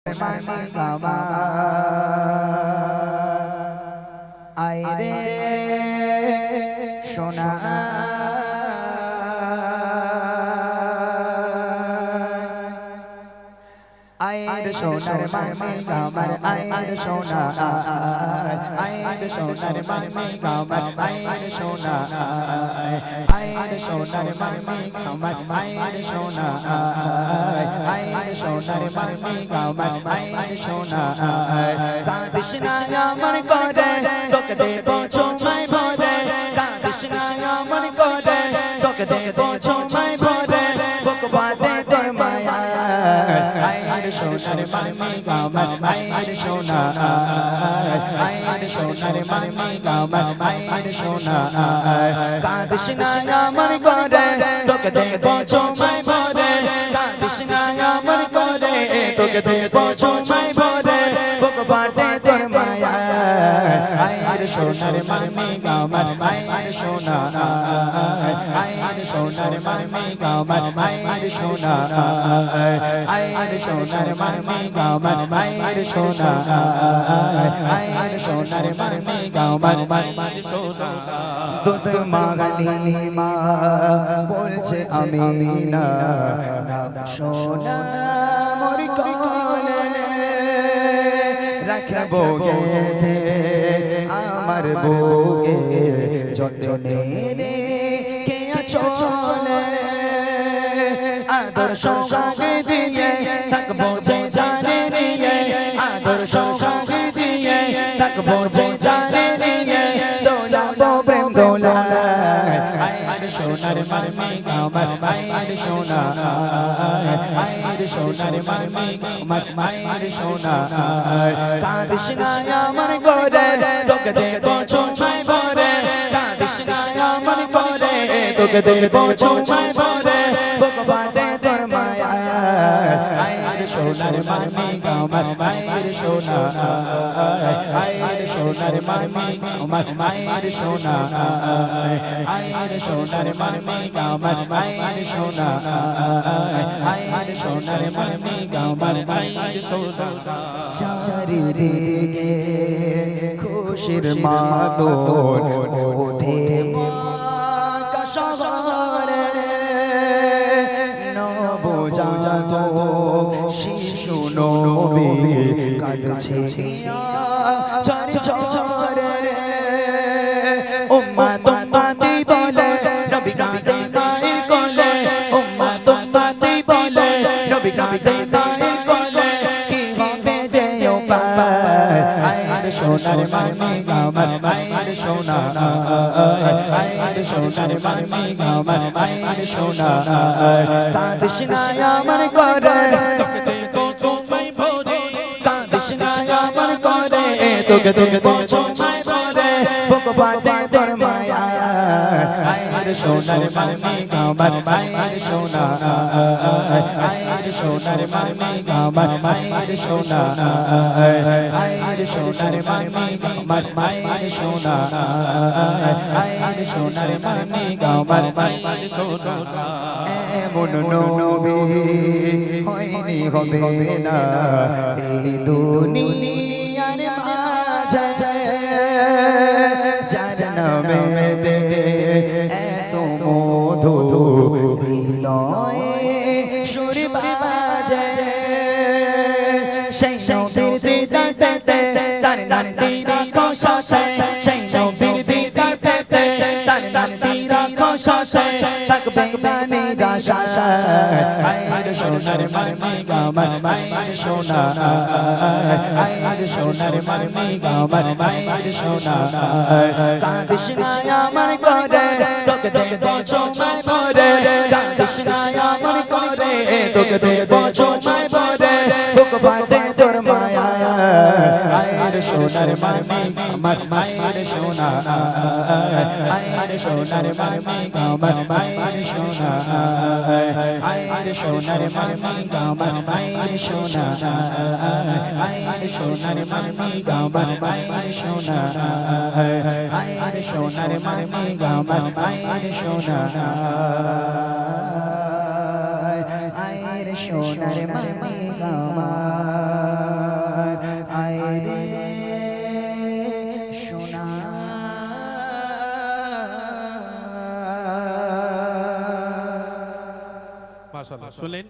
মানি gamma আয় রে সোনা আয়ের সোনার মানি গামার আয়ের সোনা আয়ের সোনার মানি গামার আয়ের সোনা আয়ের সোনার মানি গামার আয়ের সোনা আয়ের সোনার মানি গামার আয়ের সোনা কাঁদিস না আমার করে তোকে দেব ছোঁয়ায় ভরে কাঁদিস না আমার করে তোকে দেব ছোঁয়ায় ভরে বুক ফাটে তোর মায়া আয়ের সোনার মানি গামার আয়ের সোনা আয়ের সোনার মানি গামার আয়ের সোনা কাঁদিস না আমার করে তোকে দেব ছোঁয়ায় ভরে কাঁদিস না আমার করে তোকে দেব ছোঁয়ায় ভরে বুক ফাটে তোর মায়া আয়ের সোনার মানি গামার আয়ের সোনা আয়ের সোনার মানি গামার আয়ের সোনা আয়ের সোনার মানি গামার আয়ের সোনা আয়ের সোনার মানি গামার আয়ের সোনা দুধ মাগালি মা বলছে আমি না সোনা মোর কোলে রাখবো গেথে আমার বুকে যতনে কে চলে আদর সোহাগ দিয়ে থাকবো যে জানে নিয়ে আদর সোহাগ দিয়ে থাকবো যে জানে নিয়ে দোলাবো প্রেম দোলা আয়ের সোনার মানি গামার আয়ের সোনা আয়ের সোনার মানি গামার আয়ের সোনা কাঁদিস না আমার করে তোকে দেব ছোঁয়ায় ভরে কাঁদিস না আমার করে তোকে দেব ছোঁয়ায় ভরে বুক ফাটে তোর মায়া আয়ের সোনার মানি গামার আয়ের সোনা আয়ের সোনার মানি গামার আয়ের সোনা আয়ের সোনার মানি গামার আয়ের সোনা আয়ের সোনার মানি গামার আয়ের সোনা চারিদিকে খুশির মাদল ওঠে শহরে নবজাত শিশু নবী কাঁদছে ঝরে উম্মত উম্মতি বলে নবী কাঁদে মায়ের কোলে উম্মত উম্মতি বলে নবী কাঁদে মায়ের কোলে কি হবে যে উপায় আয়ের সোনার মানি গামার আয়ের সোনা আয়ের সোনার মানি গামার আয়ের সোনা কাঁদিস না আমার করে তোকে দেব ছোঁয়ায় ভরে কাঁদিস না আমার করে তোকে দেব ছোঁয়ায় ভরে বুক ফাটে তোর মায়া আয়ের সোনার মানি গামার আয়ের সোনা আয়ের সোনার মানি গামার আয়ের সোনা আয়ের সোনার মানি গামার আয়ের সোনা আয়ের সোনার মানি গামার আয়ের সোনা এমন নবী হয়নি হবে না এই দুনিয়ার মাঝে যার নামে এত মধু হৃদয়ে সুর বাজে সেই নবীর দিদার পেতে তার নামটি রাখো সাথে সেই নবীর দিদার পেতে তার নামটি রাখো সাথে থাকবে না নিরাশা আয়ের সোনার মানি গামার আয়ের সোনা আয়ের সোনার মানি গামার আয়ের সোনা কাঁদিস না আমার করে তোকে দেব ছোঁয়ায় ভরে কাঁদিস না আমার করে তোকে দেব ছোঁয়ায় ভরে বুক ফাটে তোর মায়া আয়ের সোনার মানি গামার আয়ের সোনা আয়ের সোনার মানি গামার আয়ের সোনা আয়ের সোনার মানি গামার আয়ের সোনা আয়ের সোনার মানি গামার আয়ের সোনা আয়ের সোনার মানি গামার আয়ের সোনা আয়ের সোনার মানি গামার মাশাআল্লাহ শুনলেন